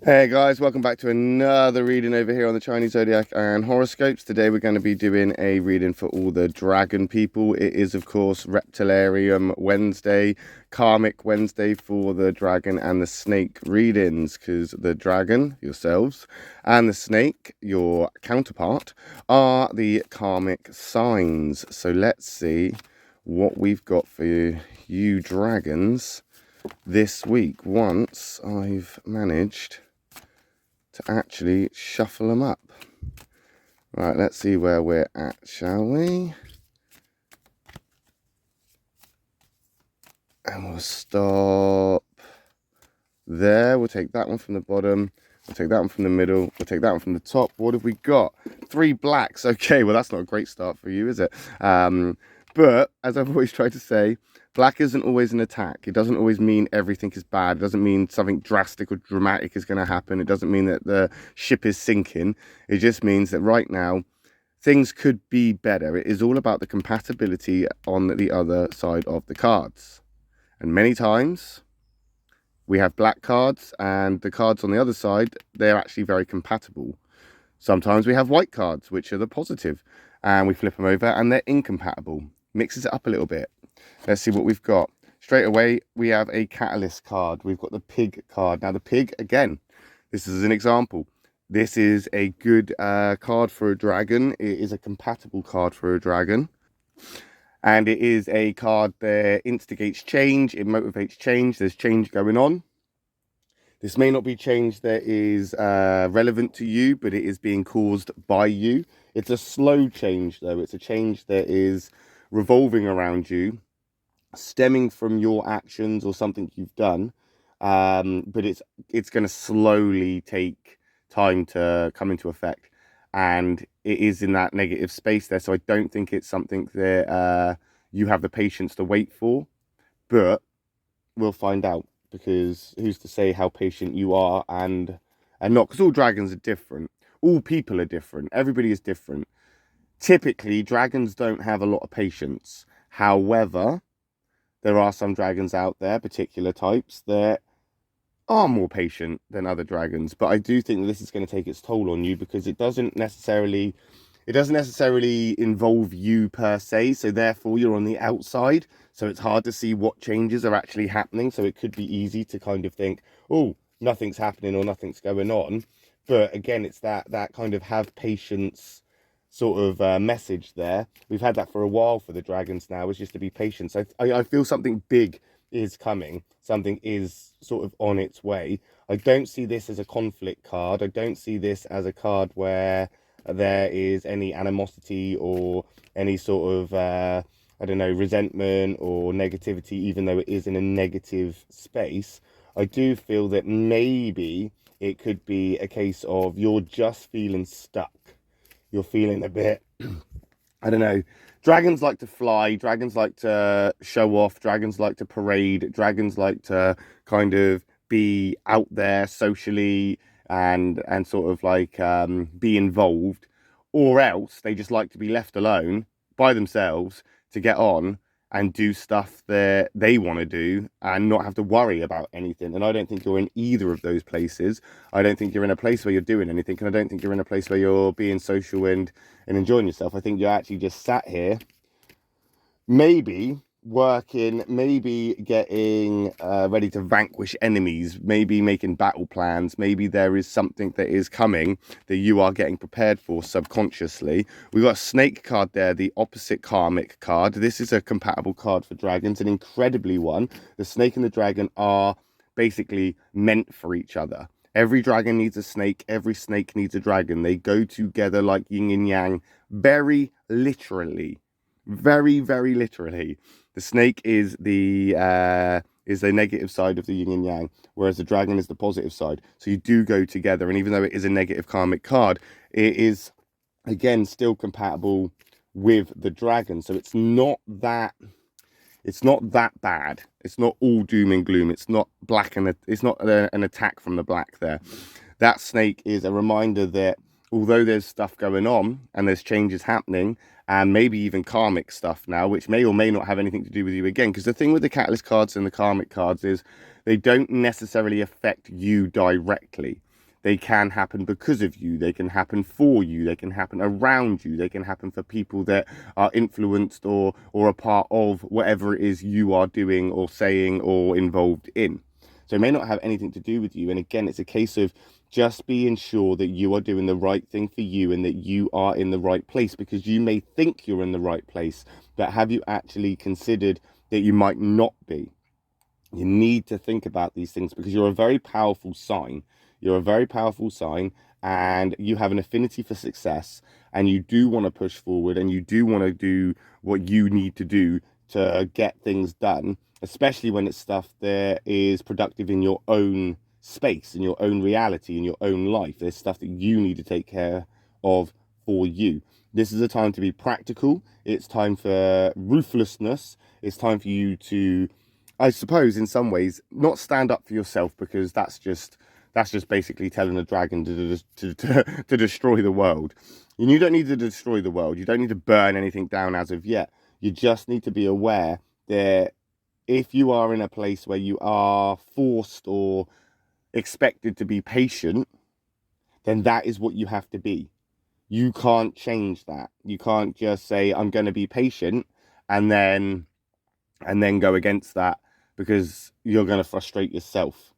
Hey guys, welcome back to another reading over here on the Chinese Zodiac and horoscopes. Today we're going to be doing a reading for all the dragon people. It is, of course, Reptilarium Wednesday, Karmic Wednesday for the dragon and the snake readings, because the dragon, yourselves, and the snake, your counterpart, are the karmic signs. So let's see what we've got for you dragons this week once I've managed to actually shuffle them up. Right, let's see where we're at, shall we? And we'll stop there. We'll take that one from the bottom. We'll take that one from the middle. We'll take that one from the top. What have we got? 3 blacks. Okay, well, that's not a great start for you, is it? But as I've always tried to say, black isn't always an attack. It doesn't always mean everything is bad. It doesn't mean something drastic or dramatic is going to happen. It doesn't mean that the ship is sinking. It just means that right now, things could be better. It is all about the compatibility on the other side of the cards. And many times, we have black cards, and the cards on the other side, they're actually very compatible. Sometimes we have white cards, which are the positive, and we flip them over, and they're incompatible. Mixes it up a little bit. Let's see what we've got. Straight away, we have a catalyst card. We've got the pig card. Now, the pig, again, this is an example. This is a good card for a dragon. It is a compatible card for a dragon. And it is a card that instigates change. It motivates change. There's change going on. This may not be change that is relevant to you, but it is being caused by you. It's a slow change, though. It's a change that is revolving around you, stemming from your actions or something you've done. But it's going to slowly take time to come into effect. And it is in that negative space there. So I don't think it's something that you have the patience to wait for. But we'll find out, because who's to say how patient you are and not, because all dragons are different, all people are different, everybody is different. Typically dragons don't have a lot of patience. However, there are some dragons out there, particular types, that are more patient than other dragons. But I do think that this is going to take its toll on you, because it doesn't necessarily involve you per se, so therefore you're on the outside, so it's hard to see what changes are actually happening. So it could be easy to kind of think, oh, nothing's happening or nothing's going on. But again, it's that kind of have patience sort of message there. We've had that for a while for the dragons now, is just to be patient. So I feel something big is coming, something is sort of on its way. I don't see this as a conflict card. I don't see this as a card where there is any animosity or any sort of I don't know, resentment or negativity, even though it is in a negative space. I do feel that maybe it could be a case of you're just feeling stuck. You're feeling a bit, I don't know. Dragons like to fly, dragons like to show off, dragons like to parade, dragons like to kind of be out there socially and sort of like be involved, or else they just like to be left alone by themselves to get on and do stuff that they want to do and not have to worry about anything. And I don't think you're in either of those places. I don't think you're in a place where you're doing anything, and I don't think you're in a place where you're being social and enjoying yourself. I think you're actually just sat here, maybe working, maybe getting ready to vanquish enemies, maybe making battle plans. Maybe there is something that is coming that you are getting prepared for subconsciously. We've got a snake card there, the opposite karmic card. This is a compatible card for dragons, an incredibly one. The snake and the dragon are basically meant for each other. Every dragon needs a snake. Every snake needs a dragon. They go together like yin and yang, very literally. Very, very literally. The snake is the negative side of the yin and yang, whereas the dragon is the positive side. So you do go together, and even though it is a negative karmic card, it is, again, still compatible with the dragon. So it's not that bad. It's not all doom and gloom. It's not black, and it's not an attack from the black there. That snake is a reminder that although there's stuff going on and there's changes happening, and maybe even karmic stuff now, which may or may not have anything to do with you again, because the thing with the catalyst cards and the karmic cards is they don't necessarily affect you directly. They can happen because of you. They can happen for you. They can happen around you. They can happen for people that are influenced or a part of whatever it is you are doing or saying or involved in. So it may not have anything to do with you. And again, it's a case of just being sure that you are doing the right thing for you and that you are in the right place, because you may think you're in the right place, but have you actually considered that you might not be? You need to think about these things because you're a very powerful sign. You're a very powerful sign, and you have an affinity for success, and you do want to push forward, and you do want to do what you need to do to get things done, especially when it's stuff that is productive in your own space, in your own reality, in your own life. There's stuff that you need to take care of for you. This is a time to be practical. It's time for ruthlessness. It's time for you to, I suppose, in some ways, not stand up for yourself, because that's just basically telling a dragon to destroy the world. And you don't need to destroy the world. You don't need to burn anything down as of yet. You just need to be aware that if you are in a place where you are forced or expected to be patient, then that is what you have to be. You can't change that. You can't just say, I'm going to be patient, and then go against that, because you're going to frustrate yourself.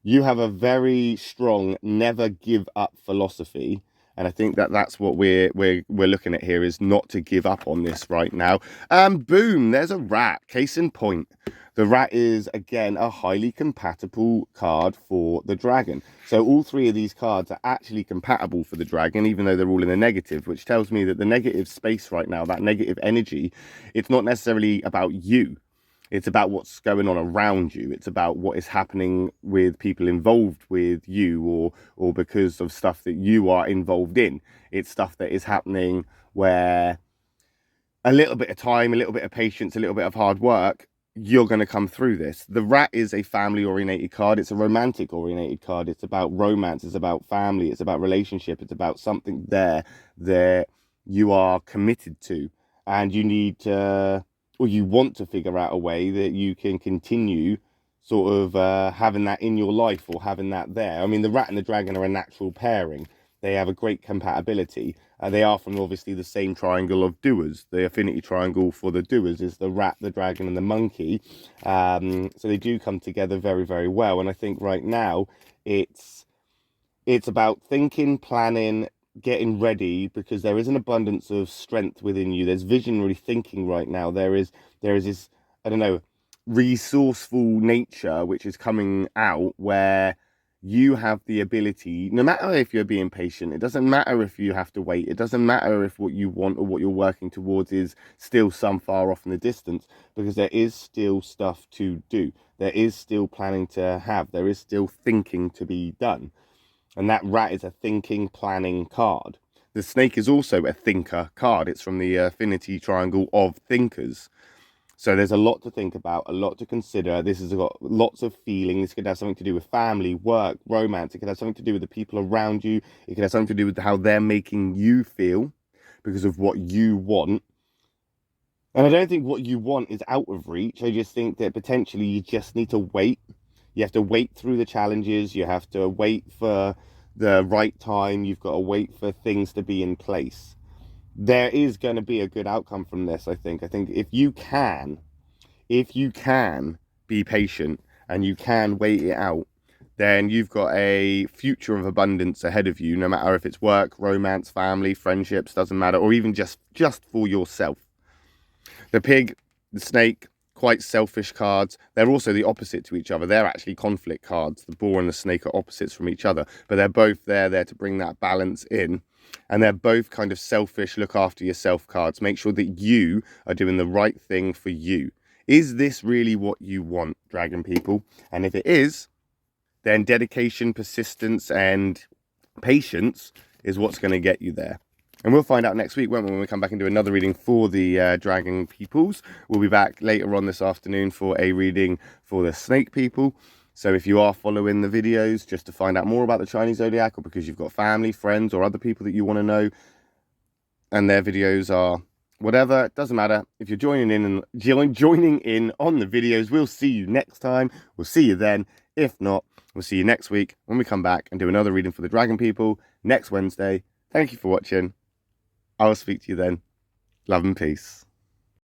You have a very strong never give up philosophy, and I think that that's what we're looking at here, is not to give up on this right now. Boom, there's a rat. Case in point, the rat is again a highly compatible card for the dragon. So all three of these cards are actually compatible for the dragon, even though they're all in the negative, which tells me that the negative space right now, that negative energy, it's not necessarily about you. It's about what's going on around you. It's about what is happening with people involved with you, or because of stuff that you are involved in. It's stuff that is happening where a little bit of time, a little bit of patience, a little bit of hard work, you're going to come through this. The rat is a family-orientated card. It's a romantic-orientated card. It's about romance. It's about family. It's about relationship. It's about something there that you are committed to, and you need to, or you want to figure out a way that you can continue sort of having that in your life, or having that there. I mean, the rat and the dragon are a natural pairing. They have a great compatibility. They are from obviously the same triangle of doers. The affinity triangle for the doers is the rat, the dragon, and the monkey. So they do come together very, very well. And I think right now it's about thinking, planning, getting ready, because there is an abundance of strength within you. There's visionary thinking right now. There is this, I don't know, resourceful nature which is coming out, where you have the ability, no matter if you're being patient, it doesn't matter if you have to wait, it doesn't matter if what you want or what you're working towards is still some far off in the distance, because there is still stuff to do. There is still planning to have. There is still thinking to be done. And that rat is a thinking, planning card. The snake is also a thinker card. It's from the affinity triangle of thinkers. So there's a lot to think about, a lot to consider. This has got lots of feeling. This could have something to do with family, work, romance. It could have something to do with the people around you. It could have something to do with how they're making you feel because of what you want. And I don't think what you want is out of reach. I just think that potentially you just need to wait. You have to wait through the challenges. You have to wait for the right time. You've got to wait for things to be in place. There is going to be a good outcome from this, I think. I think if you can be patient and you can wait it out, then you've got a future of abundance ahead of you, no matter if it's work, romance, family, friendships, doesn't matter, or even just for yourself. The pig, the snake, quite selfish cards. They're also the opposite to each other. They're actually conflict cards. The boar and the snake are opposites from each other, but they're both there to bring that balance in. And they're both kind of selfish, look after yourself cards. Make sure that you are doing the right thing for you. Is this really what you want, dragon people? And if it is, then dedication, persistence, and patience is what's going to get you there. And we'll find out next week, won't we, when we come back and do another reading for the dragon peoples. We'll be back later on this afternoon for a reading for the snake people. So if you are following the videos just to find out more about the Chinese Zodiac, or because you've got family, friends, or other people that you want to know, and their videos are whatever, it doesn't matter. If you're joining in on the videos, we'll see you next time. We'll see you then. If not, we'll see you next week when we come back and do another reading for the dragon people next Wednesday. Thank you for watching. I will speak to you then. Love and peace.